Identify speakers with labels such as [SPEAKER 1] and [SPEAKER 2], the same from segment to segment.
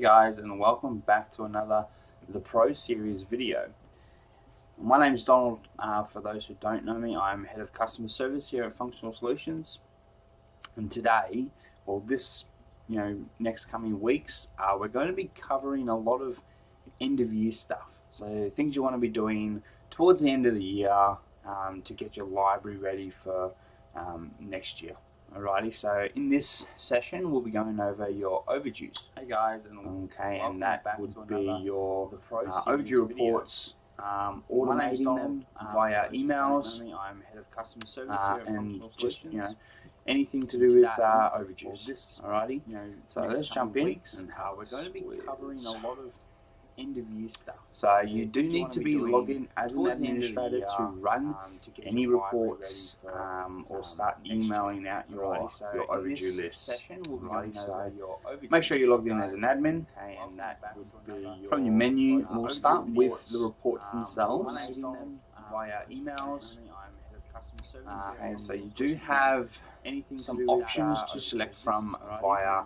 [SPEAKER 1] Hey guys, and welcome back to another The Pro Series video. My name is Donald. For those who don't know me, I'm Head of Customer Service here at Functional Solutions. And today, or this next coming weeks, we're going to be covering a lot of end of year stuff. So things you want to be doing towards the end of the year to get your library ready for next year. Alrighty, so in this session we'll be going over your overdues. Hey guys, and that would be your overdue reports, automating them via emails, I'm Head of Customer Service here and just anything to do with overdues. Alrighty, so let's jump in, and we're going to be covering a lot of end of year stuff. So you do need to be logged in as an administrator to run any reports or start emailing out your overdue list. Make sure you're logged in as an admin. From your menu, we'll start with the reports themselves via emails. And so you do have some options to select from via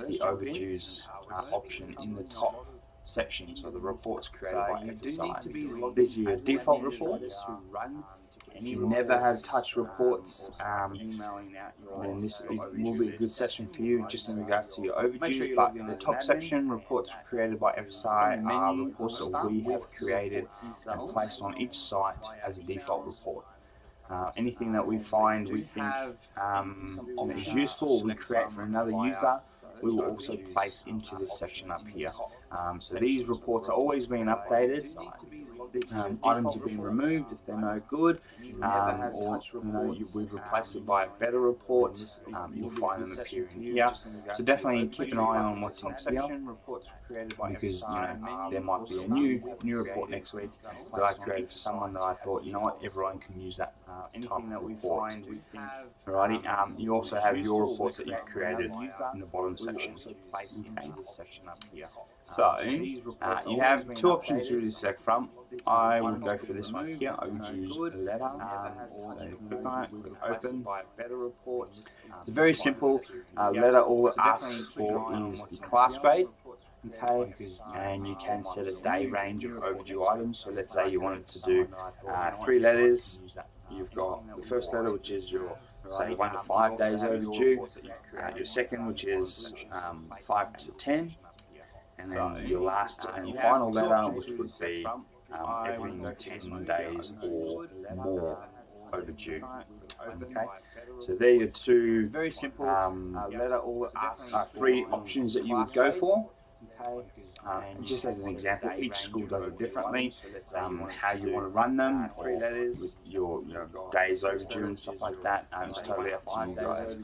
[SPEAKER 1] the overdues option in the top section, so the reports created by FSI. These are your default reports. If you never have touched reports, then this will be a good session for you just in regards to your overdues. But in the top section, reports created by FSI are reports that we have created and placed on each site as a default report. Anything that we find we think is useful or we create for another user, we will also place into this section up here. So these reports are always being updated. Items have been removed if they're no good, or we've replaced it by a better report. You'll find them appearing here. So definitely keep an eye on what's in here, because there might be a new report next week that I created for someone that I thought, everyone can use that type of report. Alrighty. You also have your reports that you've created in the bottom section. So you have two options to select from. I will go for this one here. Overdues letter. So click on it, click open. It's a very simple letter. All it asks for is the class grade. Okay, and you can set a day range of overdue items. So let's say you wanted to do 3 letters. You've got the first letter, which is your say 1 to 5 days overdue. Your second, which is 5 to 10. And then your last and final letter, which would be every 10 days or more overdue. Okay, so there are your two very simple three options that you would go for. Just as an example, each school does it differently. How you want to run them, with your days overdue and stuff like that. It's totally up to you guys.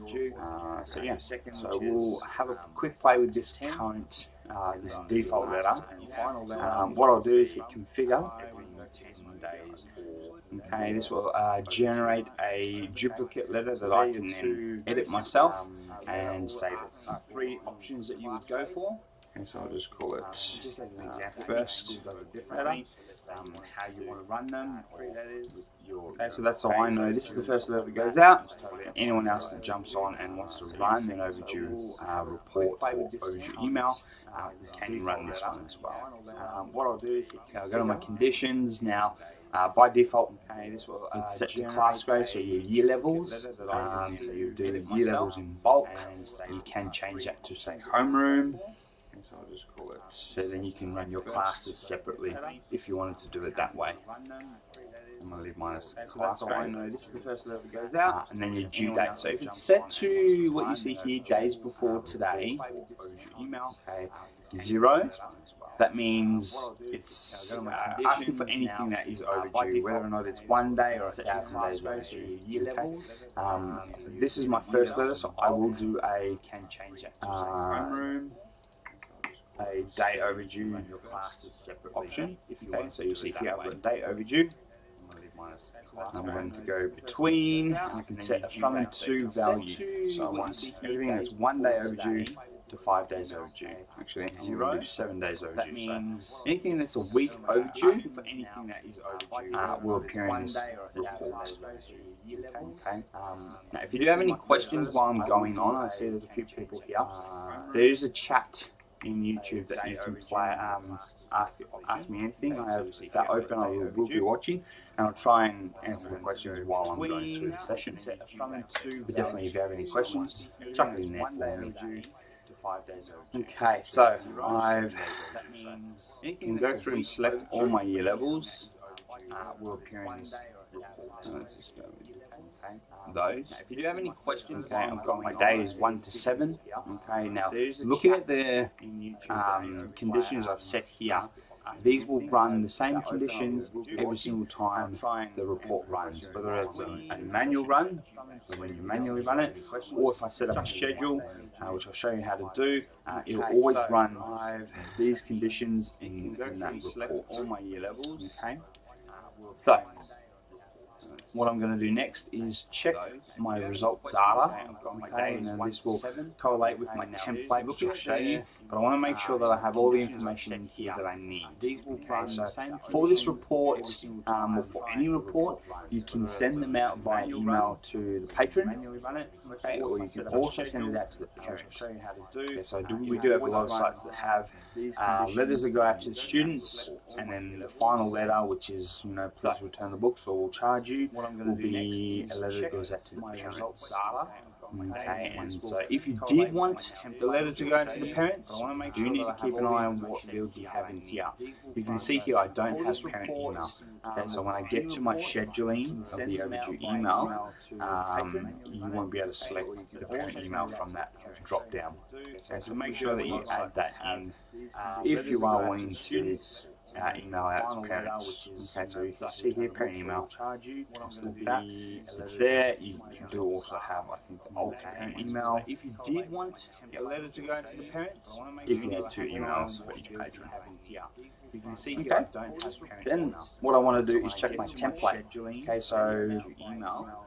[SPEAKER 1] So we'll have a quick play with this current this default letter. What I'll do is hit configure. Okay, this will generate a duplicate letter that I can then edit myself and save it. 3 options that you would go for. Okay, so I'll just call it first letter. How you want to run them. Okay, so that's how I know this is the first letter that goes out. Anyone else that jumps on and wants to run an overdue report or overdue email can run this one as well. What I'll do is I'll go to my conditions now. By default, it's set to class grade, so your year levels. So you do the year levels in bulk. You can change that to say homeroom. So I'll just call it. So then you can run your classes separately if you wanted to do it that way. I'm going to leave mine as class grade. I know this is the first letter that goes out, and then your due date. So if it's set to what you see here, days before today, okay, 0. That means it's asking for anything that is overdue, whether or not it's 1 day or 1,000 days overdue. Okay. This is my first letter, so I will do a homeroom. A day overdue option. Okay, so you'll see here I've got day overdue. I'm going to go between. I can set a from and to value. So I want everything that's 1 day overdue to 5 days overdue. Actually, 0 to 7 days overdue. That means anything that's a week overdue will appear in this report. Okay. Now, if you do have any questions while I'm going on, I see there's a few people here. There is a chat in YouTube that you can play, ask me anything. I have that open. I will be watching, and I'll try and answer the questions while I'm going through the session. But definitely, if you have any questions, chuck it in there for me. Okay, so I can go through and select all my year levels. Will appear in this report. So let's just go with those. If you do have any questions, okay, I've got my days 1 to 7. Okay, now looking at the conditions I've set here, these will run the same conditions every single time the report runs, whether it's a manual run, so when you manually run it, or if I set up a schedule, which I'll show you how to do, it'll always run these conditions in that report. All my year levels. Okay. So what I'm going to do next is check my result data, okay, and then this will correlate with my template, which I'll show you, but I want to make sure that I have all the information in here that I need. Okay, so for this report, or for any report, you can send them out via email to the patron, okay, or you can also send it out to the parent. Okay, so we do have a lot of sites that have letters that go out to the students, and then the final letter, which is, you know, please return the books or we'll charge you, will be a letter that goes out to the parents. Okay, and so if you did want the letter to go to the parents, you need to keep an eye on what fields you have in here. You can see here I don't have parent email. Okay, so when I get to my scheduling of the overdue email, you won't be able to select the parent email from that drop down. Okay, so make sure that you add that in if you are wanting to email out to parents. Okay, so you can see here parent email. It's there. You do also have, I think, the alt parent email. If you did want a letter to go to the parents, if you need 2 emails for each patron. Okay. Then what I want to do is check my template. Okay, so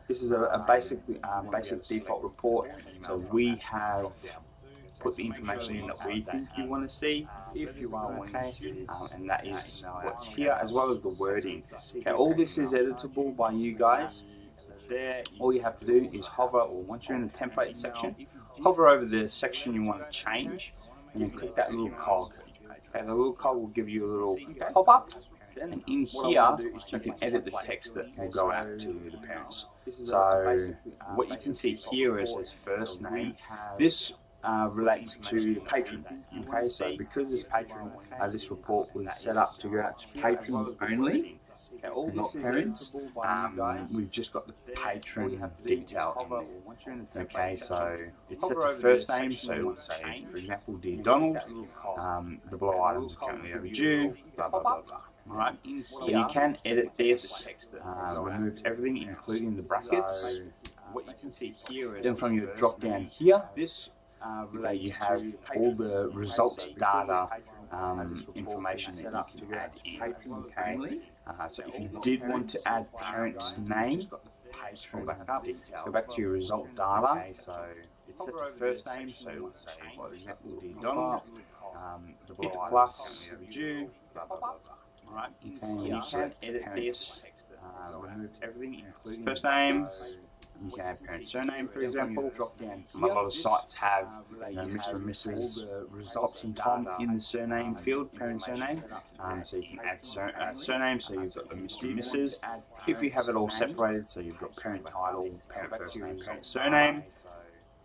[SPEAKER 1] this is a basic default report. So we have put the information in that we think you want to see, if you are wanting to, and that is what's here, as well as the wording. Okay, all this is editable by you guys. All you have to do is hover, or once you're in the template section, hover over the section you want to change, and then click that little cog. Okay, the little cog will give you a little pop-up, and in here you can edit the text that will go out to the parents. So what you can see here is his first name. This relates to the patron. Okay, so because this patron, this report was set up to go out to patrons only, not parents, we've just got the patron detail in there. Okay, so it's set to first name, so let's say, for example, Dear Donald, the below items are currently overdue, blah blah blah blah. Alright, so you can edit this, remove everything including the brackets. What you can see here is then from your drop down here, you have all the results data information that you can add in. Okay? So if you did want to add parent name, scroll back up, go back to your result data. So it's set to first name, so let's say, for example, Donald, hit plus, due, blah blah blah. Alright, okay, you can edit this, remove everything including first name. You can add parent surname, for example. Drop down here. A lot of sites have Mr. and Mrs. Results and Tom in the surname field, parent surname. So you can add surname, so you've got the Mr. and Mrs. If you have it all separated, so you've got parent title, parent first name, parent surname,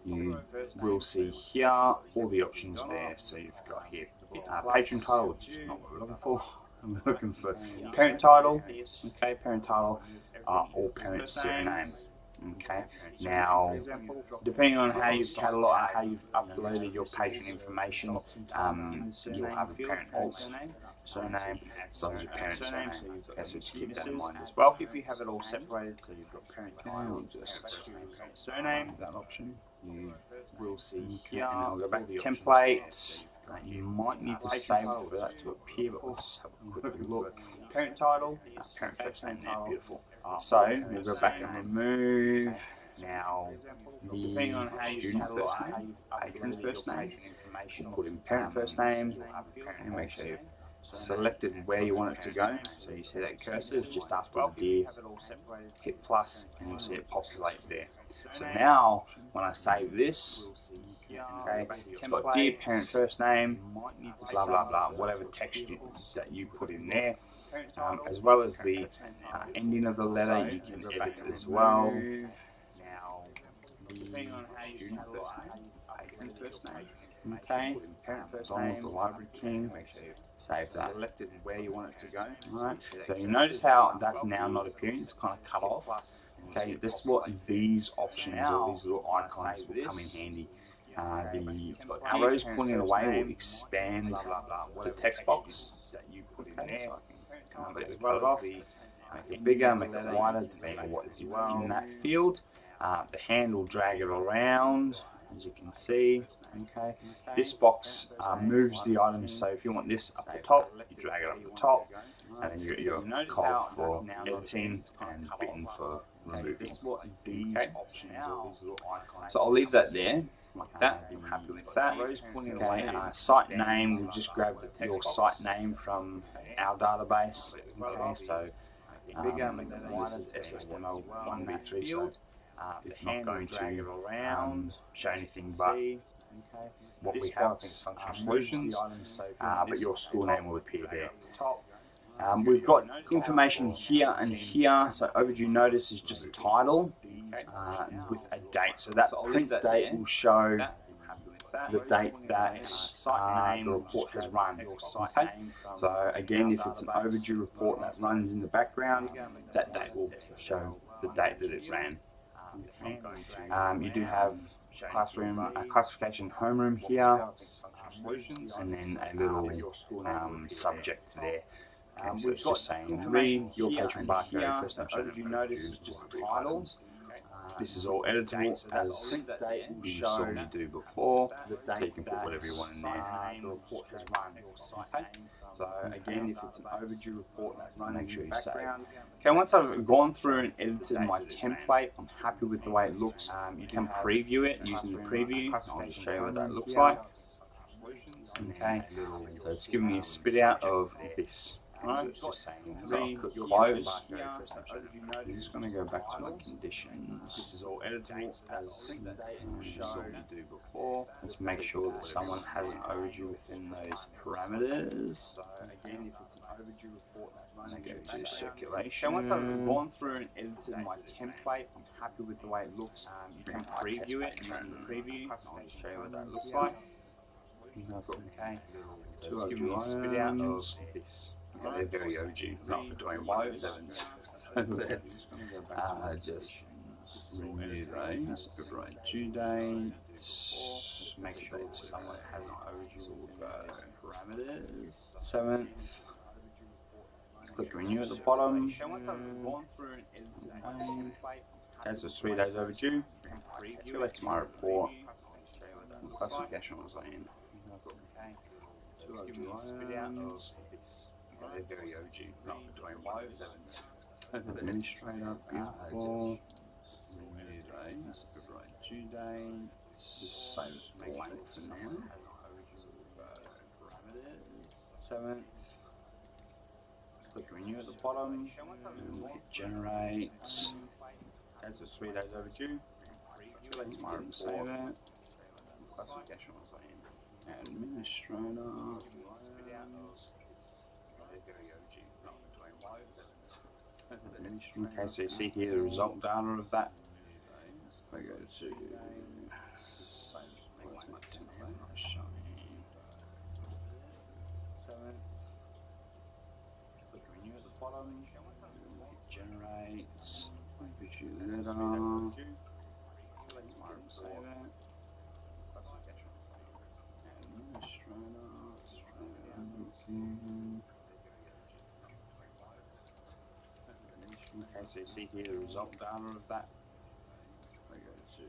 [SPEAKER 1] you will see here all the options there. So you've got here patron title, which is not what we're looking for. I'm looking for parent title, okay, parent title, or parent surname. Okay, now depending on how you've how you've uploaded your patron information, you'll have a parent alt surname as well as your parent surname. Okay, so just keep that in mind as well. If you have it all separated, so you've got parent title, just surname, that option, you will see here. And I'll go back to template. You might need to save it for that to appear, but let's just have a quick look. Parent title, parent first name there, beautiful. So we'll go back and remove now the student first name, patron first name, put in parent first name, and make sure you've selected where you want it to go. So you see that cursor is just after the dear, hit plus, and you'll see it populate there. So now when I save this, okay, it's got dear parent first name, blah blah blah, whatever text that you put in there, as well as the ending of the letter. You can edit it as well. Now, depending on how you first name, okay, parent first name, the library king. Save that. Selected where you want it to go. Alright, so you notice how that's now not appearing, it's kind of cut off. Okay, this is what these options or these little icons will come in handy. The arrows pointing away will expand the text box that you put in there. As well off, make it bigger, make it wider, depending on what is in that field. The hand will drag it around, as you can see. Okay, this box moves the items, so if you want this up the top, you drag it up the top, and then you got your cog for editing and button for removing. Okay. So I'll leave that there, like that. I'm happy with that. Okay, site name, we'll just grab your site name from our database. Okay, so this is SSML1v3, so it's not going to show anything but what we have, functional solutions, but your school name will appear there. We've got information here and here, so overdue notice is just a title with a date, so that print date will show the date that the report has run. Okay? So again, if it's an overdue report that runs in the background, that date will show the date that it ran. You do have classification homeroom here, and then a little subject there. So it's just saying, read your patron barcode, first name, surname, you notice is just titles. This is all editable as you saw me do before, so you can put whatever you want in there. The report has run. So again, if it's an overdue report, make sure you save. Okay, once I've gone through and edited my template, I'm happy with the way it looks. You can preview it using the preview. I'll just show you what that looks like. Okay, so it's giving me a spit out of this. Alright, so I'll click close. I'm just going to go back to my conditions. This is all editable as you saw me do before. Let's make sure that someone hasn't overdue within those parameters. So again, if it's an overdue report, I'm going to go to circulation. Once I've gone through and edited my template, I'm happy with the way it looks. You can preview it using the preview. I'll just show you what that looks like. Okay, so it's giving me a spit out of this. Okay, they're very OG, not between 1 and 7. So let's just renew those. Good right due date. Make sure that someone hasn't OG parameters. 7th. Click renew at the bottom. Okay, so 3 days overdue. Select my report. What classification was I in? They're very OG, not between 1 and 7. Administrator, beautiful. Good right due date. Just save it blank for now. 7th. Click renew at the bottom. And we hit generate. Okay, so 3 days overdue. Select my report. Save it. Classification was I in? Administrator. Okay, so you see here the result data of that. We go to where's my template not showing? 7th. Click renew at the bottom. Generate. Issue letter. Save it. Okay, so you see here the result data of that. We go to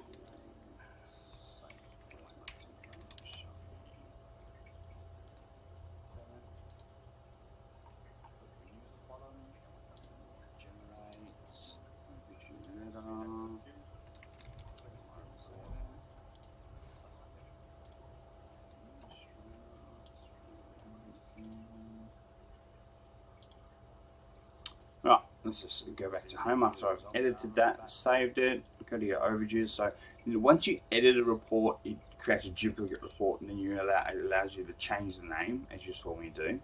[SPEAKER 1] right. let's just go back to home after I've edited that, saved it, go to your overdue. So once you edit a report, it creates a duplicate report, and then it allows you to change the name, as you saw me do.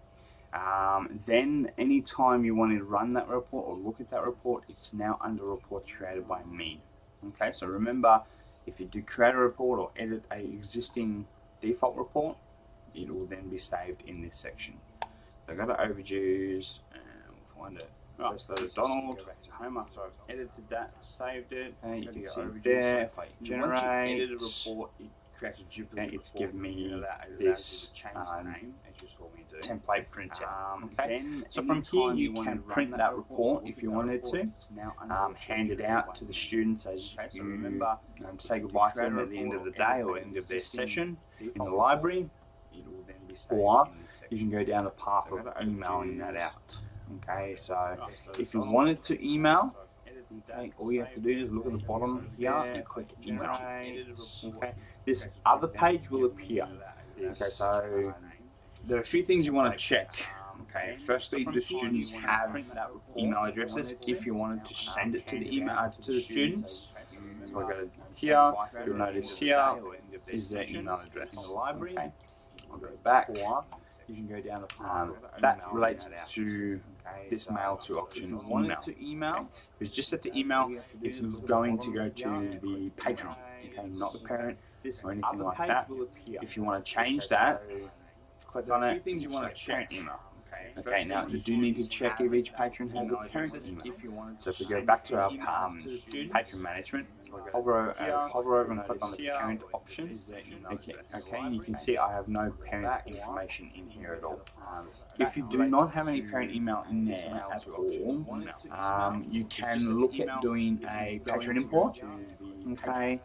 [SPEAKER 1] Then anytime you want to run that report or look at that report, it's now under reports created by me. Okay, so remember, if you do create a report or edit a existing default report, it will then be saved in this section. So go to overdues and we'll find it. Right, first load of Donald. Go back to home after I've edited that, saved it. Okay, you can see it there. If I generate, once you edit a report, it creates a duplicate. It's given me this template printer. Okay, so from here you can print that report if you wanted to, hand it out to the students as you remember, say goodbye to them at the end of the day or end of their session in the library, or you can go down the path of emailing that out. Okay, so if you wanted to email, okay, all you have to do is look at the bottom here and click email. Okay, this other page will appear. Okay, so there are a few things you want to check. Okay, firstly, do students have email addresses? If you wanted to send it to the email to the students, so I go here, you'll notice here is their email address. Okay, I'll go back. You can go down the path. That relates to this mail to option email. If it's just set to email, it's going to go to the patron, okay, not the parent or anything like that. If you want to change that, click on it, parent email. Okay, now you do need to check if each patron has a parent email. So if we go back to our patron management, hover over and click on the parent option. Okay, you can see I have no parent information in here at all. If you do not have any parent email in there at all, you can look at doing a patron import. Okay,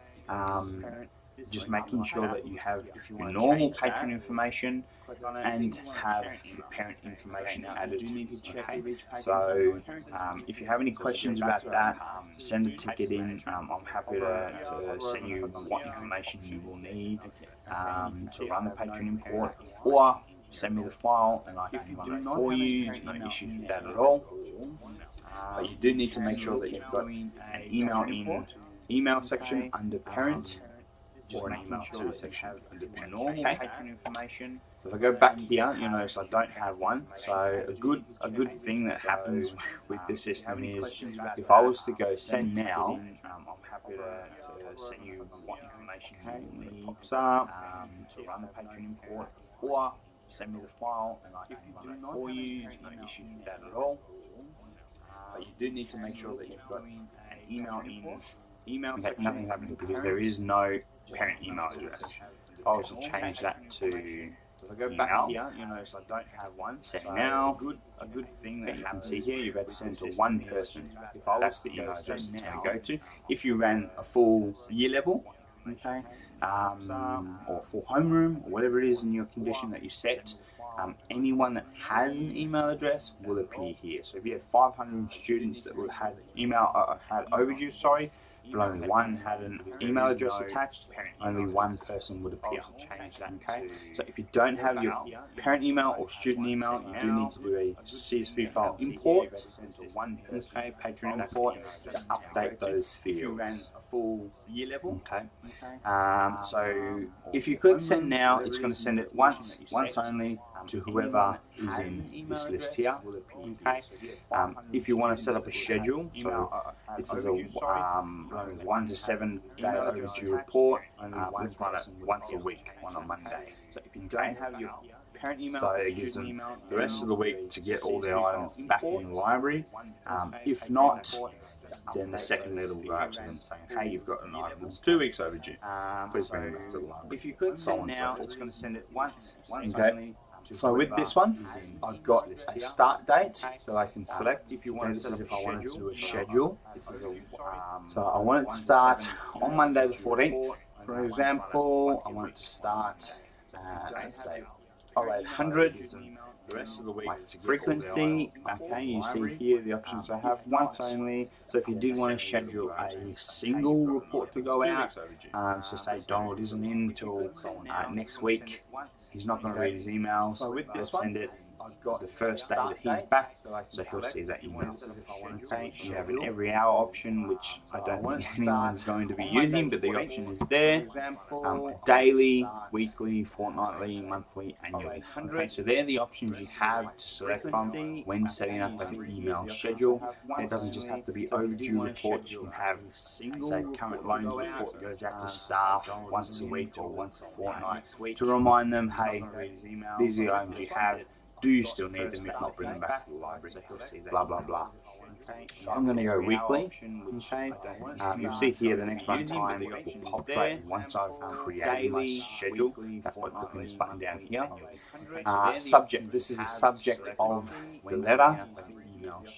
[SPEAKER 1] just making sure that you have your normal patron information and have the parent information added. Okay, so if you have any questions about that, send a ticket in. I'm happy to send you what information you will need to run the patron import, or send me the file and I can run it for you. There's no issues with that at all. But you do need to make sure that you've got an email section under parent, or an email to section under parent. Okay. So if I go back here, you'll notice I don't have one. So a good thing that happens with this system is, if I was to go send now, I'm happy to send you what information you need. Pops up to run the patron import, or send me the file and I can run it for you. There's no issues with that at all. But you do need to make sure that you've got an email section. Nothing's happening because there is no parent email address. If I was to change that to, so if I go back here, you'll notice I don't have one. Set now. A good thing that you can see here, you've had to send to one person. That's the email address it's going to go to. If you ran a full year level, okay, or full homeroom, or whatever it is in your condition that you set, anyone that has an email address will appear here. So if you had 500 students that had overdue, but only one had an email address attached, only one person would appear. Okay, so if you don't have your parent email or student email, you do need to do a CSV file import, okay, patron import, to update those fields. Okay, so if you click send now, it's going to send it once only, to whoever is in this list here. Okay, if you want to set up a schedule, so this is a 1 to 7 day overdue report, let's run it once a week on a Monday. So if you don't have your parent email, so it gives them the rest of the week to get all their items back in the library. If not, then the second letter will go out to them saying, hey, you've got an item that's 2 weeks overdue. Please bring it back to the library. If you click send now, it's going to send it once only. So with this one, I've got a start date that I can select. If you want to set up if I wanted to do a schedule. So I want it to start on Monday the 14th. For example, I want it to start, let's say, 0800. The rest of the week, frequency. Okay, you see here the options I have once only. So if you did want to schedule a single report to go out, so say Donald isn't in until next week, he's not going to read his emails. Let's send it the first day that he's back, so he'll see that email. Okay, you have an every hour option, which I don't think anyone's going to be using, but the option is there. Daily, weekly, fortnightly, monthly, annually. Okay, so they're the options you have to select from when setting up an email schedule. It doesn't just have to be overdue reports. You can have, say, current loans report that goes out to staff once a week or once a fortnight to remind them, hey, these are the items you have. Do you still need them? If not, bring them back to the library. Blah, blah, blah. So I'm going to go weekly. Okay. You'll see here the next run time will populate once I've created my schedule. That's by clicking this button down here. Subject. This is the subject of the letter.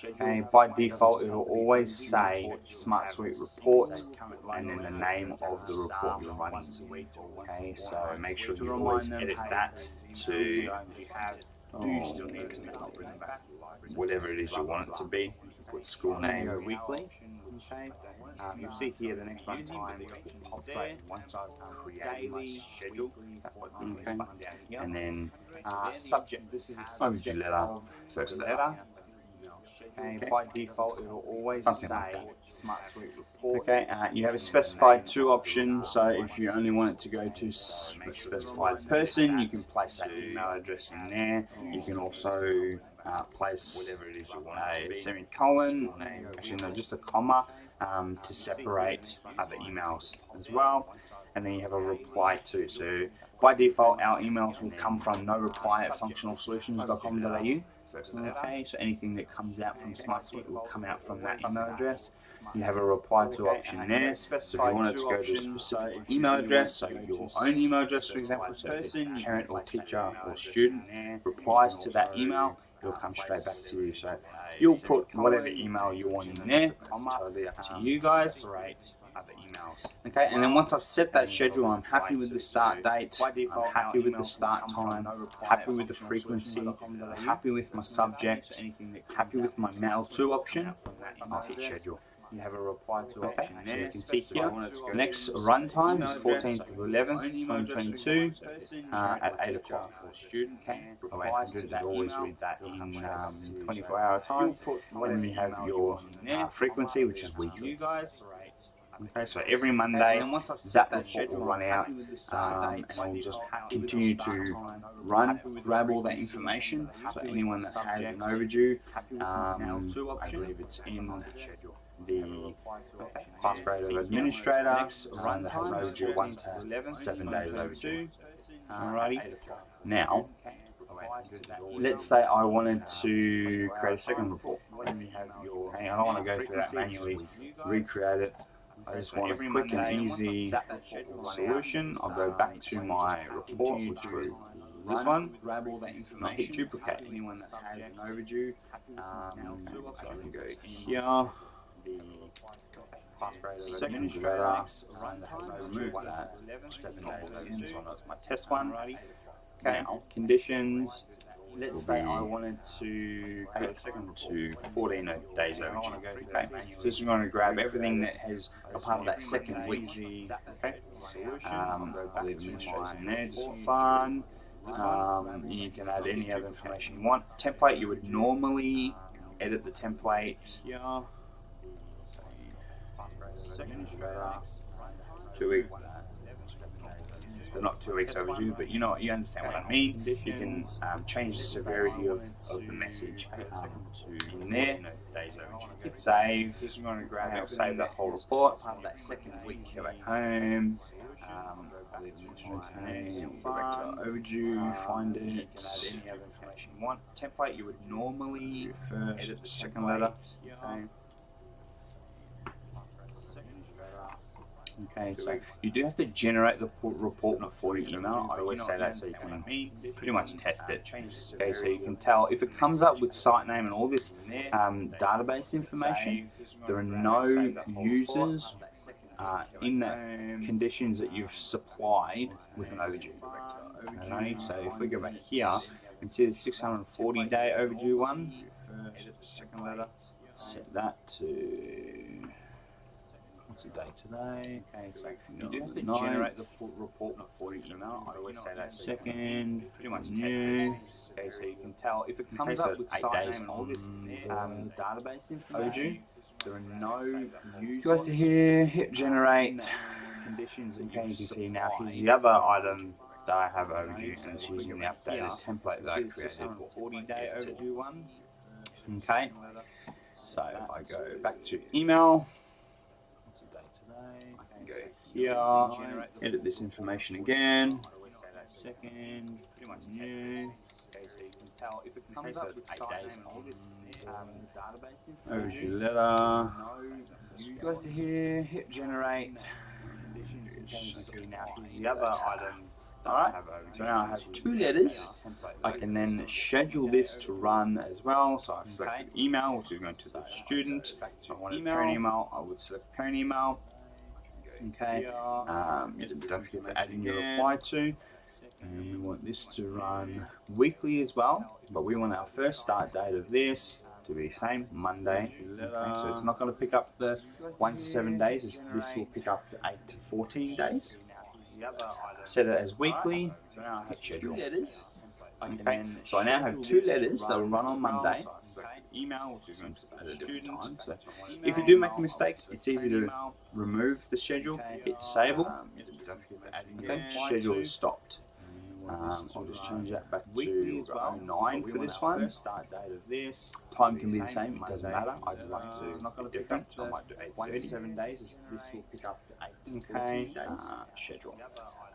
[SPEAKER 1] Okay, by default, it will always say Smart Suite Report and then the name of the report you're running. Okay, so make sure you always edit that to whatever it is you want it to be. Put school name weekly. You'll see here the next run time will populate once I've created my schedule. Okay, and then subject. This is the subject letter, first letter. Okay, by default, it will always say Smart Suite Report. Okay, you have a specified to option, so if you only want it to go to a specified person, you can place that email address in there. You can also place whatever it is you want it to be. Semicolon, actually no, just a comma to separate other emails as well. And then you have a reply to. So by default, our emails will come from noreply@functionalsolutions.com.au. Okay, so anything that comes out from Smart Suite will come out from that email address. You have a reply to option there. So if you want it to go to a specific email address, so your own email address, for example, so if a parent or teacher or student replies to that email, it'll come straight back to you. So you'll put whatever email you want in there. It's totally up to you guys. Okay, and then once I've set that schedule, I'm happy with the start date, I'm happy with the start time, happy with the frequency, happy with my subject, happy with my mail to option, I'll hit schedule. You have a reply to option there. You can see here, next run time is 14th of 11th, 2022 at 8 o'clock. Okay, replies to that always read that in 24-hour time. And then you have your frequency, which is weekly. Okay, so every Monday, that report will run out, and we'll just continue to grab all that information. So anyone that has an overdue, I believe it's in the class grade of administrator, that has overdue 1 to 7 days overdue. Alrighty. Now, let's say I wanted to create a second report. Okay, I don't want to go through that manually, recreate it. I just want a quick and easy solution. I'll go back to my report, which was this one, and I hit duplicate. Anyone that has an overdue, I'm going to go here, second administrator, remove that, 7 days overdue, so that's my test one. Okay, conditions. Let's say I wanted to create a second to 14 days overdue. Okay, so this is going to grab everything that has a part of that second week. Okay, I'll leave administrators in there just for fun. You can add any other information you want. Template, you would normally edit the template. Yeah. Second administrator, 2 weeks. They're not 2 weeks overdue, but you know, you understand what I mean. You can change the severity of the message in there. Hit save. It'll save that whole report. Part of that second week. Go back home. Okay, go back to overdue. Find it. Any other information you want. Template, you would normally first, second letter. Okay. Okay, so you do have to generate the report before you email. I always say that so you can pretty much test it. Okay, so you can tell if it comes up with site name and all this database information, there are no users in the conditions that you've supplied with an overdue. Alright, so if we go back here and see the 640-day overdue one, second letter, set that to What's the date today? Okay, so
[SPEAKER 2] You do have to generate the full report before you email. I always say that.
[SPEAKER 1] Second,
[SPEAKER 2] Pretty much
[SPEAKER 1] new.
[SPEAKER 2] Okay, so you can tell if it comes up with
[SPEAKER 1] 8
[SPEAKER 2] site
[SPEAKER 1] days
[SPEAKER 2] name and all this database information.
[SPEAKER 1] Overdue.
[SPEAKER 2] There are no users.
[SPEAKER 1] Go to here, hit generate.
[SPEAKER 2] Conditions that
[SPEAKER 1] Okay, you can see now
[SPEAKER 2] supplied.
[SPEAKER 1] here's the other item that I have overdue, and it's using the updated template that I created.
[SPEAKER 2] 40-day overdue one.
[SPEAKER 1] Okay, so if I go back to email,
[SPEAKER 2] What's the date today?
[SPEAKER 1] I can go here, edit this information again.
[SPEAKER 2] Second, pretty much new. Okay, so you can tell if it comes up with 8 days and all this database
[SPEAKER 1] Overdue
[SPEAKER 2] information.
[SPEAKER 1] letter.
[SPEAKER 2] No
[SPEAKER 1] Go to here, hit generate.
[SPEAKER 2] Now here's the other item.
[SPEAKER 1] Alright, so now I have 2 letters. I can then schedule this to run as well. So I've selected email, which is going to the student. So I wanted parent email, I would select parent email. Okay, don't forget to add in your reply to. And we want this to run weekly as well, but we want our first start date of this to be same Monday. Okay, so it's not going to pick up the 1 to 7 days. This will pick up the 8 to 14 days. Set it as weekly. So now I have 2 letters. Okay, so I now have 2 letters that will run on Monday. Email, which is going to at a different time. So if you do make a mistake, it's easy to remove the schedule, hit disable. Okay, schedule is stopped. I'll just change that back to 09 for this one.
[SPEAKER 2] Start date of this.
[SPEAKER 1] Time can be the same, it doesn't matter. I just like to
[SPEAKER 2] It's not going to pick
[SPEAKER 1] different.
[SPEAKER 2] up
[SPEAKER 1] So I might do
[SPEAKER 2] 1 to
[SPEAKER 1] 8:30.
[SPEAKER 2] 7 days. This will pick up the 8 to
[SPEAKER 1] Okay,
[SPEAKER 2] 14 days.
[SPEAKER 1] schedule.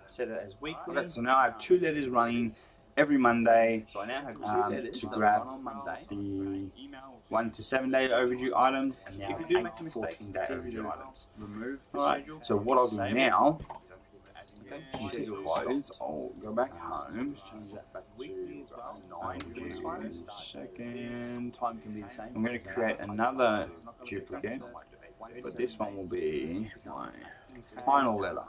[SPEAKER 2] Set it as weekly.
[SPEAKER 1] Okay, so now I have 2 letters running every Monday
[SPEAKER 2] So I now have 2 letters
[SPEAKER 1] to
[SPEAKER 2] that
[SPEAKER 1] grab
[SPEAKER 2] run on Monday.
[SPEAKER 1] the 1 to 7 day overdue items and now
[SPEAKER 2] If you do
[SPEAKER 1] 8
[SPEAKER 2] make a
[SPEAKER 1] to
[SPEAKER 2] mistake,
[SPEAKER 1] 14 day
[SPEAKER 2] it's easy
[SPEAKER 1] overdue
[SPEAKER 2] to
[SPEAKER 1] items.
[SPEAKER 2] remove the
[SPEAKER 1] Alright,
[SPEAKER 2] schedule.
[SPEAKER 1] so what I'll do now,
[SPEAKER 2] Okay,
[SPEAKER 1] once it's
[SPEAKER 2] schedule is
[SPEAKER 1] closed,
[SPEAKER 2] stopped.
[SPEAKER 1] I'll go back home,
[SPEAKER 2] Change that back
[SPEAKER 1] weekly
[SPEAKER 2] to 9 for this
[SPEAKER 1] overdue
[SPEAKER 2] one.
[SPEAKER 1] second.
[SPEAKER 2] Time can be the same.
[SPEAKER 1] I'm going to create another duplicate, but this one will be my final letter.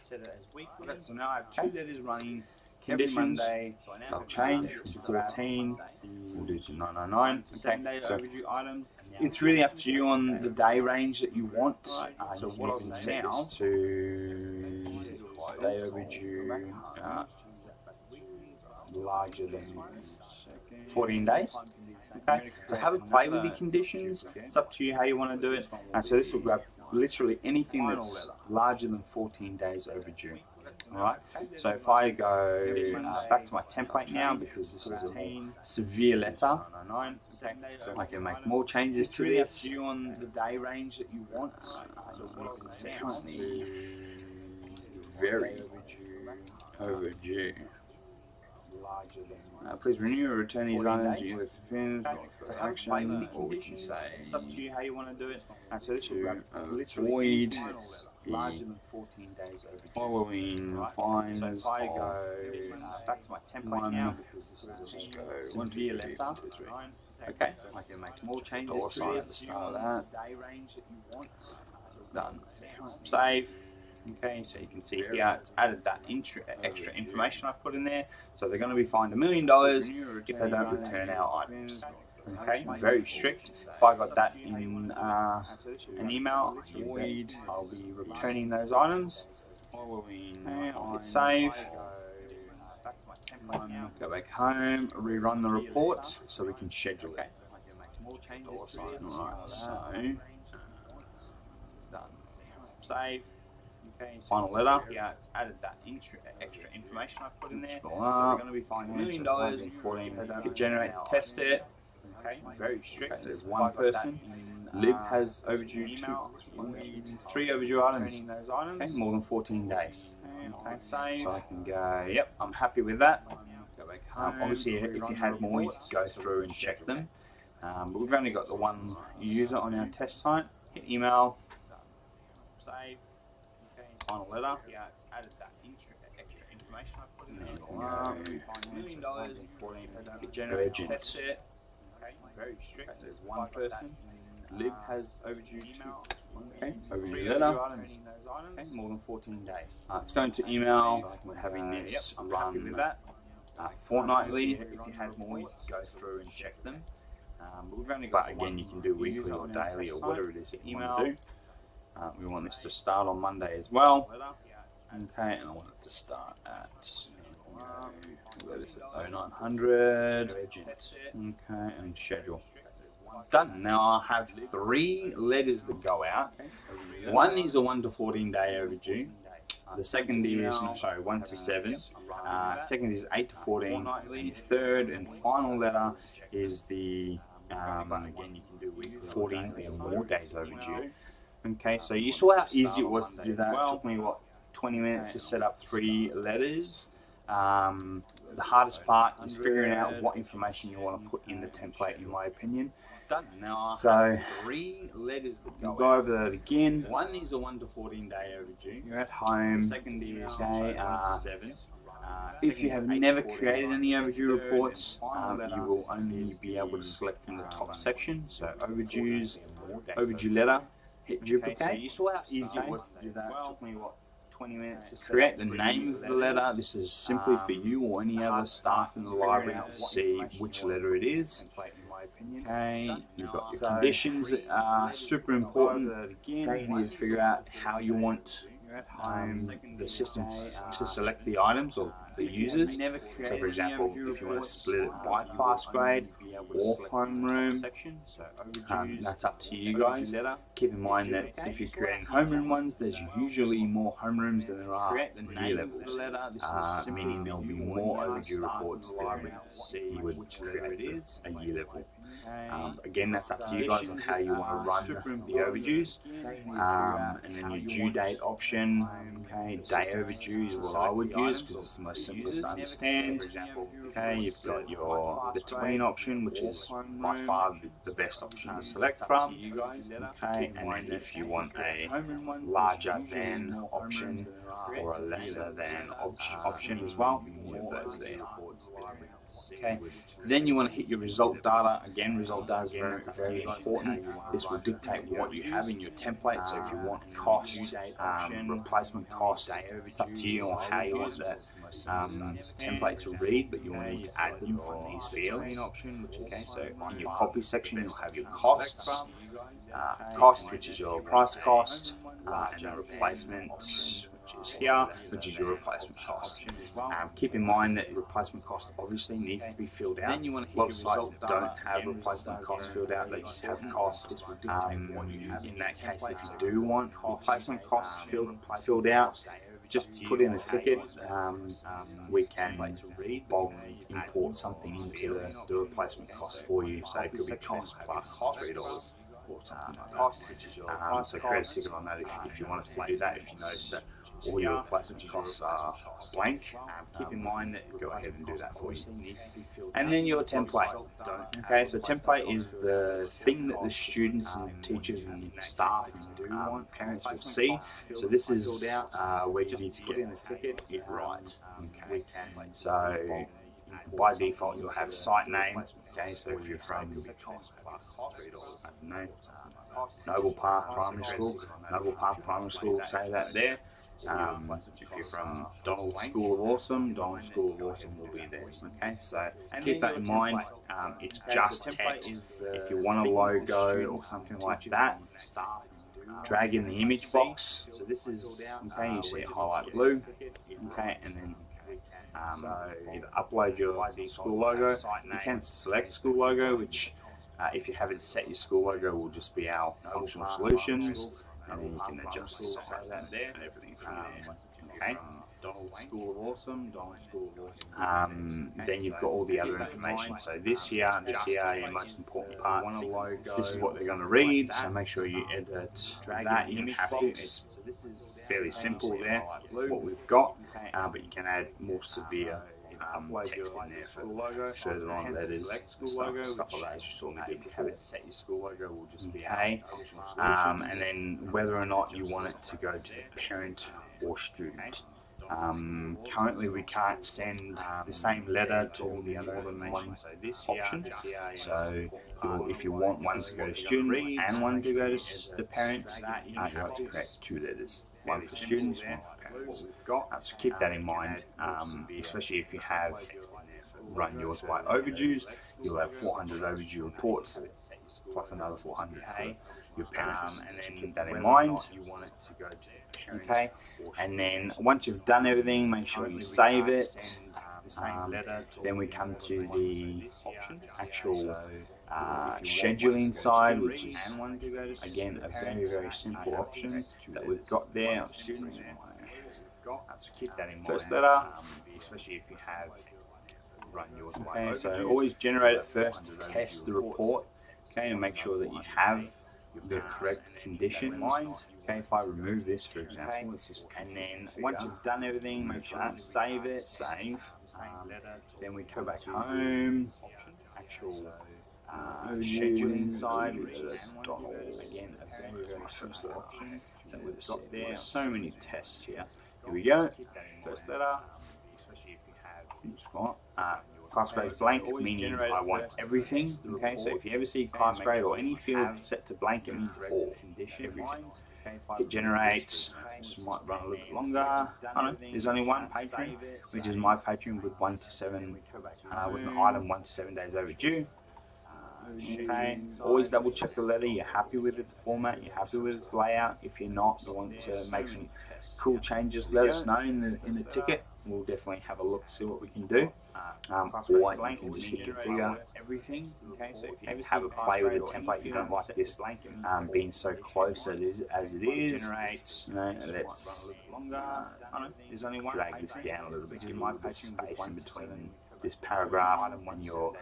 [SPEAKER 2] Set it as weekly.
[SPEAKER 1] Okay, so now I have 2 letters running.
[SPEAKER 2] Every
[SPEAKER 1] Conditions,
[SPEAKER 2] Monday.
[SPEAKER 1] they'll change from 14, we'll do to 999. Okay, so
[SPEAKER 2] items.
[SPEAKER 1] it's really up to you on the day range that you want.
[SPEAKER 2] So
[SPEAKER 1] You
[SPEAKER 2] what I'll
[SPEAKER 1] can
[SPEAKER 2] do
[SPEAKER 1] set
[SPEAKER 2] now
[SPEAKER 1] this to day overdue larger than 14 days. Okay, so have a play with the conditions. It's up to you how you want to do it. So this will grab literally anything that's larger than 14 days overdue. Alright, so if I go back to my template now, because this is a more severe letter, I can make more changes to
[SPEAKER 2] really up
[SPEAKER 1] this.
[SPEAKER 2] to you on the day range that you want.
[SPEAKER 1] It's currently very overdue. Please renew or return these items either to finish or for action, or we can say
[SPEAKER 2] It's up to you how you want to do it. So this will
[SPEAKER 1] to
[SPEAKER 2] grab
[SPEAKER 1] avoid
[SPEAKER 2] larger
[SPEAKER 1] the
[SPEAKER 2] than 14 days overdue.
[SPEAKER 1] following
[SPEAKER 2] So
[SPEAKER 1] fines
[SPEAKER 2] if I
[SPEAKER 1] of
[SPEAKER 2] go back to my template now, because this is a severe letter.
[SPEAKER 1] Okay,
[SPEAKER 2] I can make more changes
[SPEAKER 1] dollar
[SPEAKER 2] to
[SPEAKER 1] sign at the
[SPEAKER 2] this.
[SPEAKER 1] start of that.
[SPEAKER 2] Day range that you want.
[SPEAKER 1] Done. Save. Okay, so you can see here it's added that extra information I've put in there. So they're going to be fined $1 million if they don't return our items. Okay, very strict. If I got that in an email, I'll be returning those items. Okay, I'll hit save. Go back home, rerun the report so we can schedule it. Alright, so done. Save. Final letter.
[SPEAKER 2] Yeah, it's added that extra information I've put in there. So
[SPEAKER 1] Go
[SPEAKER 2] they're
[SPEAKER 1] up.
[SPEAKER 2] going to be fined $1 million if they don't
[SPEAKER 1] Hit generate, test it.
[SPEAKER 2] Okay, very strict.
[SPEAKER 1] Okay, there's one person. Lib has overdue 3 overdue items. Okay, more than 14 days.
[SPEAKER 2] Okay, save.
[SPEAKER 1] So I can go, yep, I'm happy with that.
[SPEAKER 2] Go back home.
[SPEAKER 1] Obviously, if you had more, you could go through and check them. But we've only got the one user on our test site. Hit email.
[SPEAKER 2] Save. Okay, final letter. Yeah, it's added that extra information I've put in there. $1 million if they don't generate,
[SPEAKER 1] Urgent.
[SPEAKER 2] test it. Okay, very strict. There's one person. Lib has overdue 2.
[SPEAKER 1] Okay,
[SPEAKER 2] Three
[SPEAKER 1] overdue letter.
[SPEAKER 2] items. Okay, more than 14 days.
[SPEAKER 1] It's going to email. We're having this
[SPEAKER 2] I'm happy with
[SPEAKER 1] run
[SPEAKER 2] that.
[SPEAKER 1] fortnightly.
[SPEAKER 2] If you had more, you could go through and check them.
[SPEAKER 1] But again, you can do weekly or daily or whatever it is that you want to do. We want this to start on Monday as well. Okay, and I want it to start at, where is it, 0900, okay, and schedule. Done. Now I have 3 letters that go out. One is a 1 to 14 day overdue. The second is, 1 to 7. Second is 8 to 14. And the third and final letter is the 14 or more days overdue. Okay, so you saw how easy it was to do that. It took me, 20 minutes to set up 3 letters. The hardest part is figuring out what information you want to put in the template, in my opinion. So,
[SPEAKER 2] 3 letters that
[SPEAKER 1] we'll go over that again.
[SPEAKER 2] One is a 1 to 14 day overdue.
[SPEAKER 1] You're at home.
[SPEAKER 2] The second is 1 to 7.
[SPEAKER 1] If you have never created any overdue reports, you will only be able to select from the top section. So overdues, overdue letter, hit duplicate.
[SPEAKER 2] So you saw how easy it was to do that. It took me 20 minutes to
[SPEAKER 1] create the name of the letter. This is simply for you or any other staff in the library to see which letter it is. Okay, you've got your conditions that are super important. You need to figure out how you want the system to select the items or the users. So for example, if you want to split it by class grade or homeroom, that's up to you guys. Keep in mind that if you're creating homeroom ones, there's usually more homerooms than there are year levels, meaning there'll be more overdue reports than you would create a year level. Again, that's up to you guys on how you want to run the overdues. And then your due date option, okay, day overdue is what I would use because it's the most simplest to understand. Okay, you've got your between option, which is by far the best option to select from. Okay, and then if you want a larger than option or a lesser than option as well, you have those there. Okay, then you want to hit your result data. Again, result data is very important. This will dictate what you have in your template. So if you want cost, replacement cost, it's up to you on how you want that template to read, but you'll need to add them from these fields. Okay, so in your copy section, you'll have your costs, which is your price cost, and the replacement, which is here, which is your replacement cost. Keep in mind that replacement cost obviously needs to be filled out. A lot of sites don't have replacement cost filled out, they just have cost. In that case, if you do want replacement costs filled out, just put in a ticket. We can bulk import something into the replacement cost for you, so it could be cost plus $3. Or something like that. So create a ticket on that if you want us to do that. If you notice that all your replacement costs are blank, keep in mind that go ahead and do that for you. And then your template. Okay, so template is the thing that the students and teachers and staff and parents will see. So this is where you need to get it right. Okay, so by default you'll have site name. Okay, so if you're from Noble Park Primary School, say that there. If you're from Donald School of Awesome, Donald School of Awesome will be there. Okay, so keep that in mind. It's just text. If you want a logo or something like that, drag in the image box. So this is, okay, you see it highlight blue. Okay, and then either upload your school logo. You can select school logo, which if you haven't set your school logo will just be our functional solutions, and then you can adjust the size and everything from there. Okay. Donald School of Awesome, then you've got all the other information. So this here, your most important parts. This is what they're going to read, so make sure you edit that. You don't have to. It's fairly simple there, what we've got, but you can add more severe text in there for further on letters, stuff like that, as you saw me do. If you haven't set your school logo, will just be okay. And then whether or not you want it to go to the parent or student. Currently we can't send the same letter to more than one option, so if you want one to go to students and one to go to the parents, you have to create 2 letters, one for students, one for parents. So keep that in mind, especially if you have run yours by overdues. You'll have 400 overdue reports. plus another 400 for your parents. And then keep that in mind.
[SPEAKER 2] You want it to go to
[SPEAKER 1] Okay, and then once you've done everything, make sure you save it. Then we come to the actual scheduling side, which is again a very simple option that we've got there.
[SPEAKER 2] keep that in mind.
[SPEAKER 1] First letter,
[SPEAKER 2] especially if you have run yours.
[SPEAKER 1] Okay, so always generate it first to test the report. Okay, and make sure that you have the correct conditions. Okay, if I remove this, for example, and then once you've done everything, make sure you save it. Then we go back home. Actual scheduling side, which is Donald. Again, a very simple option that we've got there. So many tests here. Here we go. First letter. Class grade blank, meaning I want everything. Okay, so if you ever see class grade or any field set to blank, it means all, everything. It generates, this might run a little bit longer. I don't know, there's only one Patreon, which is my Patreon with 1 to 7, with an item 1 to 7 days overdue. Okay, always double check the letter, you're happy with its format, you're happy with its layout. If you're not, you want to make some cool changes, let us know in the ticket. We'll definitely have a look, see what we can do. Or you can just hit configure everything. Okay, so if you have a play with the template, you don't like this being so close as it is. You know, let's drag this down a little bit, give a little bit of space in between this paragraph and your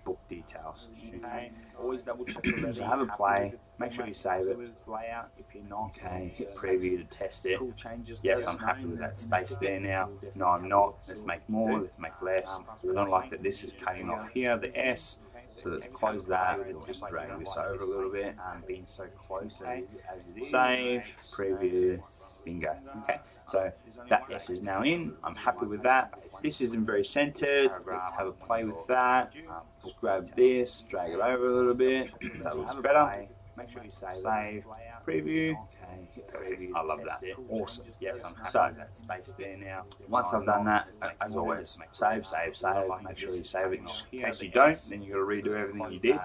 [SPEAKER 1] book details. Okay, always double check the letter. So have a play, make sure you save it. Okay, hit preview to test it. Yes, I'm happy with that space there now. No, I'm not. Let's make more, let's make less. I don't like that this is cutting off here, the S. So let's close that. We'll just drag this over a little bit. Being so close as it is. Save, preview, bingo. Okay, so that S is now in. I'm happy with that. This isn't very centered. Let's have a play with that. Just grab this, drag it over a little bit. That looks better. Make sure you save, preview. Perfect. I love that. Awesome. Yes, I'm happy. So that space there now. Once I've done that, as always, save. Make sure you save it. Just in case you don't, then you've got to redo everything you did.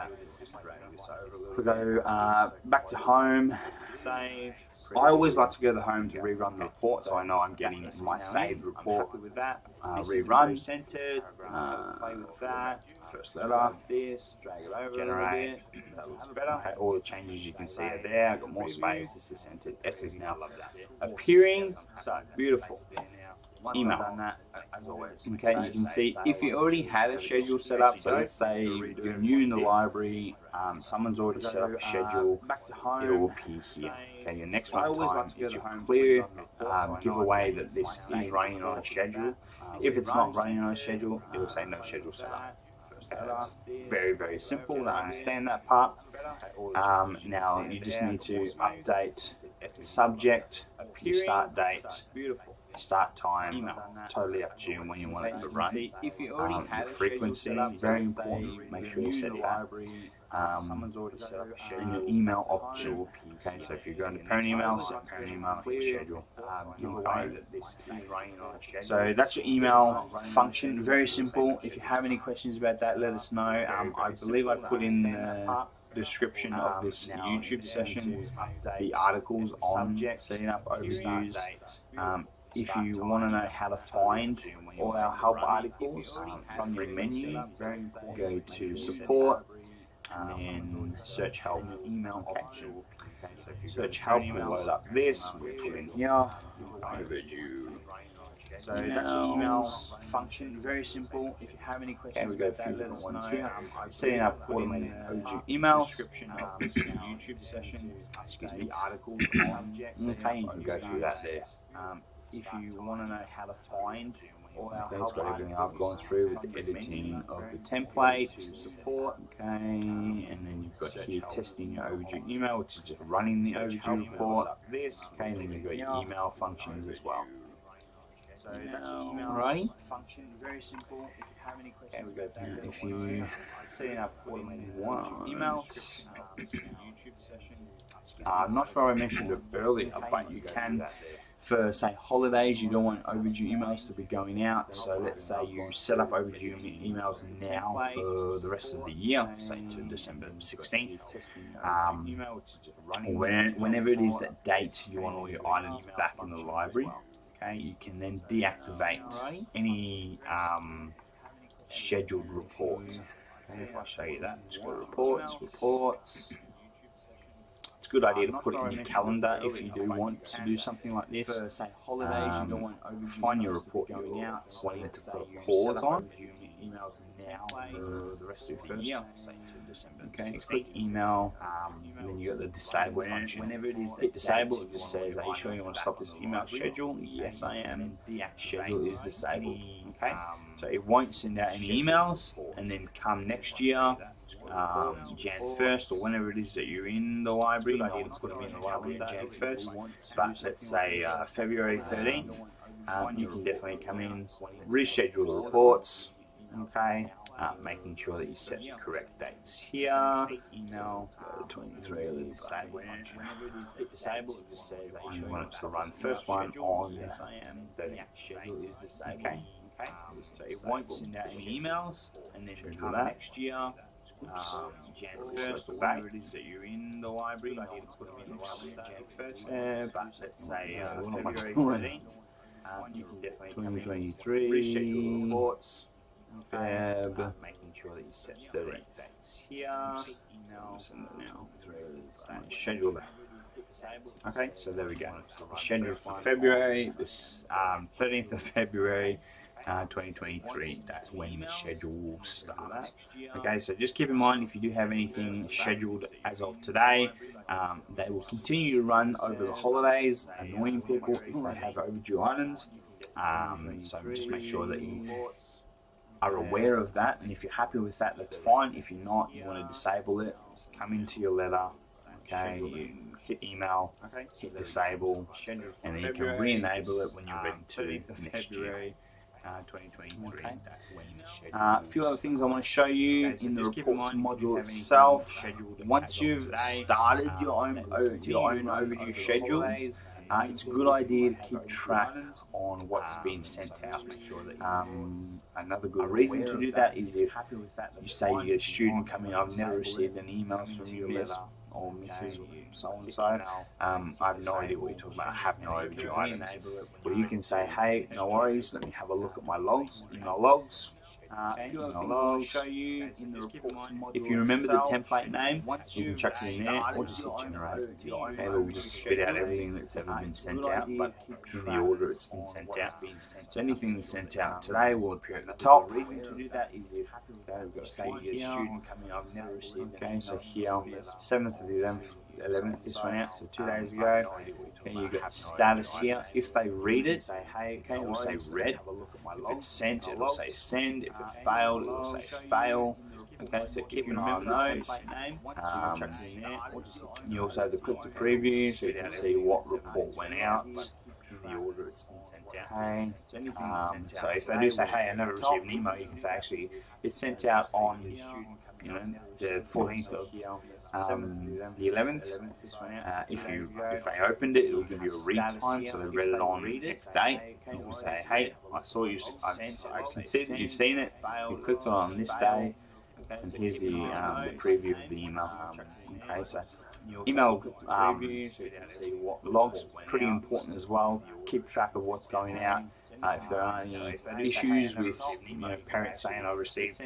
[SPEAKER 1] We go back to home. Save. I always like to go to home to rerun the report, so I know I'm getting my saved report with that. Rerun, centered, play with that. First letter, this, drag it over, generate. That looks better. Okay, all the changes you can see are there. I've got more space. This is centered. S is now appearing. So beautiful. Email. Okay, you can see if you already had a schedule set up, so let's say you're new in the library, someone's already set up a schedule, it will appear here. Okay, your next one time is your clear giveaway that this is running on a schedule. If it's not running on a schedule, it will say no schedule set up. That's very simple. I understand that part. Now you just need to update the subject, your start date, start time, totally up to you when you want it to run. Your frequency, very important, make sure you set that. And your email option. Okay, so if you're going to parent email, set parent email, hit schedule. So that's your email function, very simple. If you have any questions about that, let us know. I believe I put in the description of this YouTube session the articles on setting up overviews. If you want to know how to find all our help articles from your menu, go to support and then search help. Okay. Search help will load up this, we'll put in here, overdue. So that's your email function, very simple. If you have any questions, we go through different ones here. Setting up automated overdue emails. Description of this YouTube session, articles on. Okay, you can go through that there. If you want to know how to find all our help, got everything I've gone through with the editing of the template, support, okay, and then you've got here testing your overdue email, which is just running the overdue report, okay, and then you've got your email functions as well. So that's your email function, very simple. If you have any questions, we go through. If you setting up automated emails, YouTube session. I'm not sure I mentioned it earlier, but you can For say holidays, you don't want overdue emails to be going out. So let's say you set up overdue emails now for the rest of the year, say to December 16th, or whenever it is that date you want all your items back in the library. Okay, you can then deactivate any scheduled report. Okay, if I show you that, just go to reports. It's a good idea to put it in your calendar if you do want to do something like this. For say holidays, you don't want find your report going out, wanting to put a pause on emails now for the rest of the year. Okay, click email, and then you got the disable function. Whenever it is hit disable, it just says, "Are you sure you want to stop this email schedule?" Yes, I am. Schedule is disabled. Okay, so it won't send out any emails, and then come next year. Jan 1st or whenever it is that you're in the library, no one's going to be in the library on Jan 1st, but let's say February 13th, you can definitely come in, reschedule the reports, okay, making sure that you set the correct dates here. Email 23, disable disable, it just says that you want it to run first one on 30th. Okay, so it won't send out any emails, and then come next year. Jan 1st, or whenever it is that you're in the library, no one's going to be in the library Jan 1st, but let's say February 13th, you can definitely come in, 2023, reschedule the reports, making sure that you set 30 dates here, email, schedule that. Okay, so there we go. Scheduled for February, this 13th of February, 2023, that's when the schedule will start. Okay, so just keep in mind, if you do have anything scheduled as of today, they will continue to run over the holidays, annoying people if they have overdue items. So just make sure that you are aware of that, and if you're happy with that, that's fine. If you're not, you want to disable it, come into your letter, okay, you hit email, hit disable, and then you can re-enable it when you're ready to next year. 2023. Okay. A few other things I want to show you in the reports module itself. Once you've started your own overdue schedule, it's a good idea to keep track on what's been sent out. Another good reason to do that is if you say you get a student coming, I've never received any emails from you, Miss or Mrs. so and so. I have no idea what you're talking about. I have no overdue items. Well, you can say, hey, no worries, let me have a look at my logs, email logs. I'll show you in the report. If you remember the template name, you can chuck it in there or just hit generate. And it will just spit out everything that's ever been sent out, but in the order it's been sent out. So anything that's sent out today will appear at the top. The reason to do that is if we've got say you get a student coming, I've never received. Okay, so here, 7th of the 11th, this went out, so 2 days ago. Then you've got status here. If they read it, okay, it will say read. If it's sent, it will say send. If it failed, it will say fail. Okay, so keep an eye on those. You also have the click to preview, so you can see what report went out, the order it's been sent out. Okay. So if they do say, hey, I never received an email, you can say actually it's sent out on the 14th of the 11th. If they opened it, it will give you a read time, so they read it on next day. You can say, hey, I saw you, I can see that you've seen it, you clicked on this day, and here's the preview of the email. Okay, so email logs, pretty important as well. Keep track of what's going out. If there are any issues with parents saying I received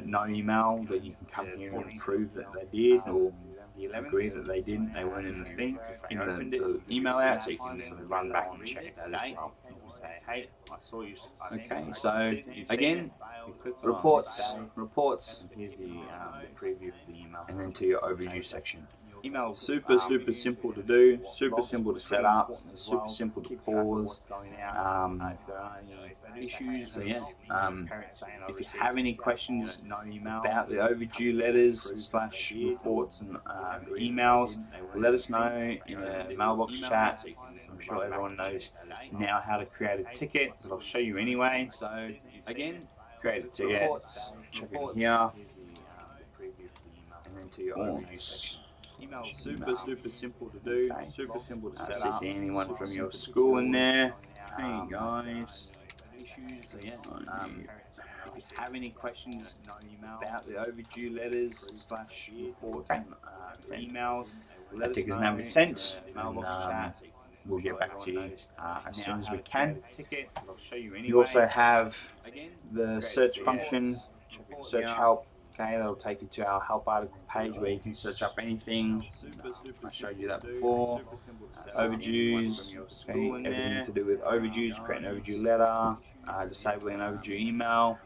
[SPEAKER 1] no email, then you can come here and prove that they did, or agree that they didn't, they weren't in the thing, in the email out, so you can then run back and check that as well. Okay, so again, reports, here's the preview of the email, and then to your overdue section. Email super simple to do, super simple to set up, super simple to pause. So yeah, if you have any questions about the overdue letters / reports and emails, let us know in the mailbox chat. I'm sure everyone knows now how to create a ticket, but I'll show you anyway. So again, create a ticket, check it here, and then to your overdue section.
[SPEAKER 2] Email is super simple to do, super simple to set up.
[SPEAKER 1] See anyone from your school in there. Hey guys.
[SPEAKER 2] So yeah, if you have any questions about the overdue letters / reports and emails, let us know.
[SPEAKER 1] Number sent,
[SPEAKER 2] Mailbox chat.
[SPEAKER 1] We'll get back to you as soon as we can.
[SPEAKER 2] Ticket, I'll show you anyway.
[SPEAKER 1] You also have the search function, search help. Okay, that'll take you to our help article page where you can search up anything. I showed you that before. Overdues, okay, everything to do with overdues, create an overdue letter, disabling an overdue email,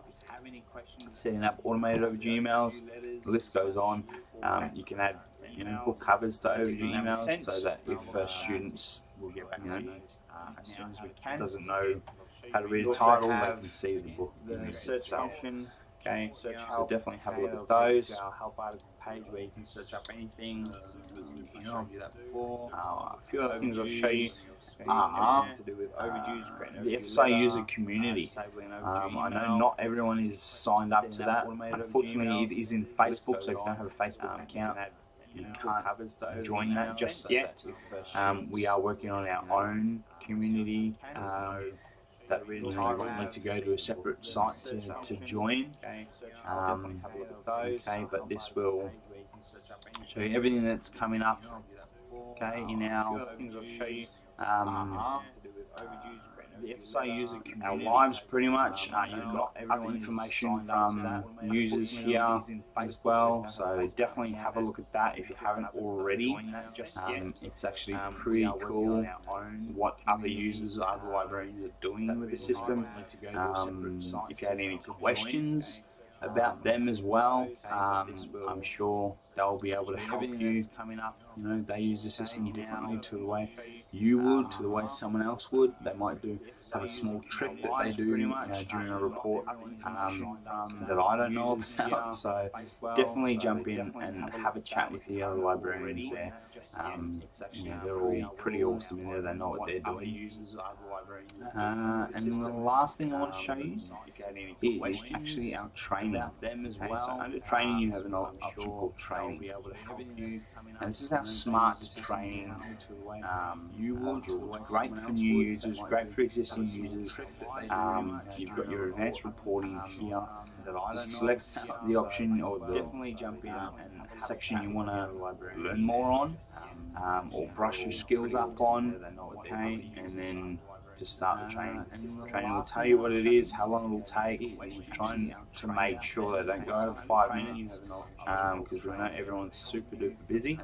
[SPEAKER 1] setting up automated overdue emails. The list goes on. You can add book covers to overdue emails so that if students
[SPEAKER 2] as soon as we can
[SPEAKER 1] doesn't know how to read a title, they can see the book.
[SPEAKER 2] The search function.
[SPEAKER 1] Okay, so definitely have a look at those.
[SPEAKER 2] Our help article page where you can search up anything. I showed you that before.
[SPEAKER 1] A few other things I'll show you
[SPEAKER 2] to do with overdues,
[SPEAKER 1] the FSI user community. I know not everyone is signed up to that. Unfortunately, it is in Facebook, so if you don't have a Facebook account, you can't join that just yet. We are working on our own community that we need to go to a separate site to join. Okay, but this will show you everything that's coming up. Okay, in our the FSI user community, our lives pretty much. You've got other information from users here as well, so definitely have a look at that if you haven't already. It's actually pretty cool what other users or other librarians are doing with the system. If you had any questions about them as well, I'm sure they'll be able to help you. They use the system differently to the way you would, to the way someone else would. They might have a small trick that they do during a report that I don't know about. So definitely jump in and have a chat with the other librarians there. They're all pretty awesome in there. They know what they're doing. And the last thing I want to show you is actually our training. So under training, you have an option called training. And this is our smart training module. It's great for new users, great for existing users. You've got your advanced reporting here. Just select the option or the section you want to learn more on, or brush your skills up on. Okay, and then just start the training. Training will tell you what it is, how long it will take. We're trying to make sure they don't go over 5 minutes, because we know everyone's super duper busy.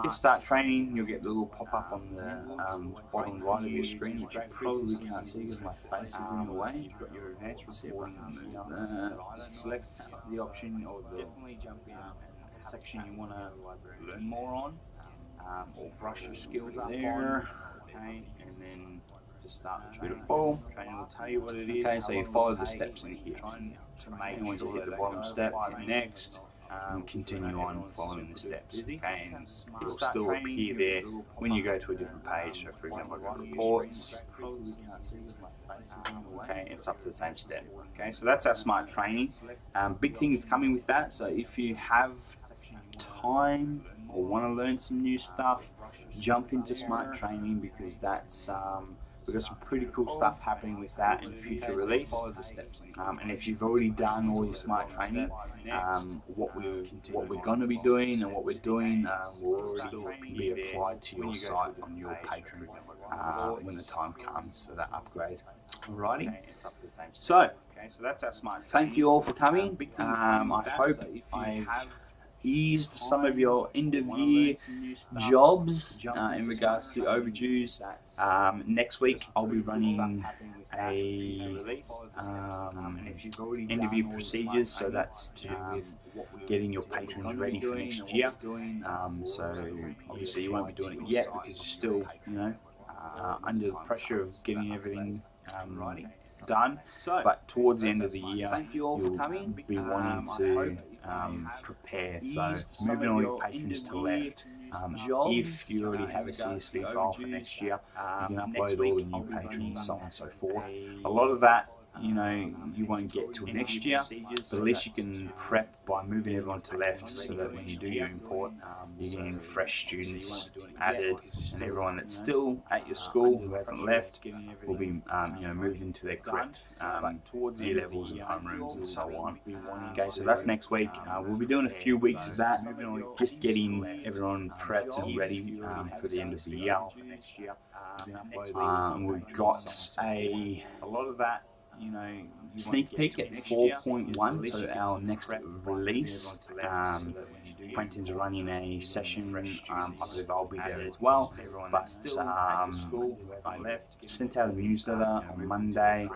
[SPEAKER 1] Hit start training, you'll get the little pop up on the bottom right of your screen, which you probably can't see because my face is in the way. You've got your advanced reporting. Select the option or the section you want to learn more on, or brush your skills up on. Okay, and then just start the training. Beautiful. Training will tell you what it is. Okay, so you follow the steps in here. And once you hit the bottom step, hit next, and continue on following the steps. Okay, and it will still appear there when you go to a different page. So, for example, I've got reports. Okay, it's up to the same step. Okay, so that's our smart training. Big thing is coming with that. So if you have time or want to learn some new stuff, jump into smart training, because that's we've got some pretty cool stuff happening with that in future release. And if you've already done all your smart training, what we're going to be doing and what we're doing will already be applied to your site on your Patreon when the time comes for that upgrade. Alrighty. So that's our smart. Thank you all for coming. I hope I've eased some of your end of year jobs in regards to overdues. Next week I'll be running a end of year procedures, so that's to do with getting your patrons ready for next year. So obviously you won't be doing it yet because you're still under the pressure of getting everything done, but towards the end of the year you'll be wanting to prepare. So moving all your patrons to left. If you already have a CSV file for next year, you can upload all the new patrons, so on and so forth. A lot of that you know, you won't get till next year, but at least you can prep by moving everyone to left, so that when you do your import, you're getting fresh students added, and everyone that's still at your school who hasn't left will be, you know, moved into their correct year levels and homerooms and so on. Okay, so that's next week. We'll be doing a few weeks of that, just getting everyone prepped and ready for the end of the year. We've got a lot of that, you know, sneak peek at 4.1, so our next release. Quentin's running a session, I believe I'll be there as well, but I sent out a newsletter on Monday,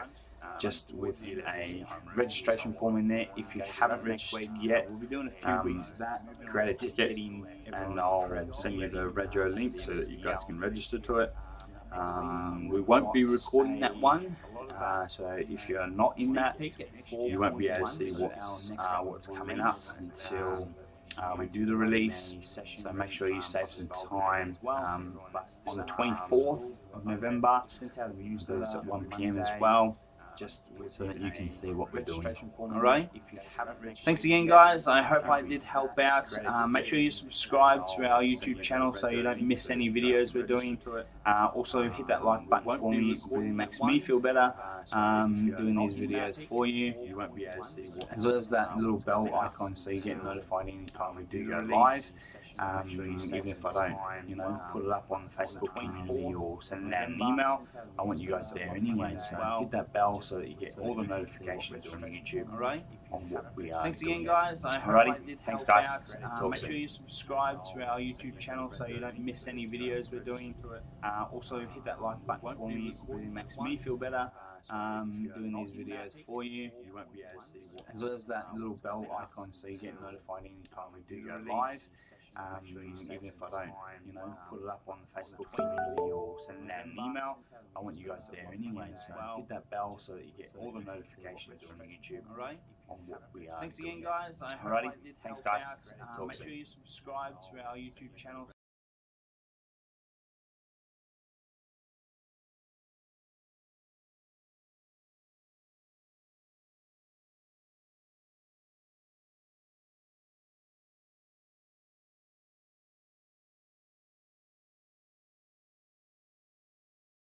[SPEAKER 1] just with a registration form in there. If you haven't registered yet, we'll be doing a few weeks of that. Create a ticket, and I'll send you the rego link so that you guys can register to it. We won't be recording that one, so if you're not in that, you won't be able to see what's coming up until we do the release. So make sure you save some time on the 24th of November. So it's at 1 PM as well, just so that you can see what we're doing. Alright? Thanks again, guys. I hope I did help out. Make sure you subscribe to our YouTube channel so you don't miss any videos we're doing. Also, hit that like button for me. It really makes me feel better doing these videos for you. As well as that little bell icon so you get notified anytime we do go live. Even if I don't, you know, put it up on the Facebook community or send out an email, I want you guys there anyway. So hit that bell so that you get all the notifications from YouTube on what we are. Thanks again, guys. I hope I did help out. Make sure you subscribe to our YouTube channel so you don't miss any videos we're doing. Also, hit that like button for me. It really makes me feel better doing these videos for you. As well as that little bell icon so you get notified anytime we do go live. Even if I don't, you know, put it up on the Facebook community or send out an email, I want you guys there anyway. So hit that bell so that you get all the notifications from YouTube on what we are. Thanks again, guys. I hope I did help out. Make sure you subscribe to our YouTube channel.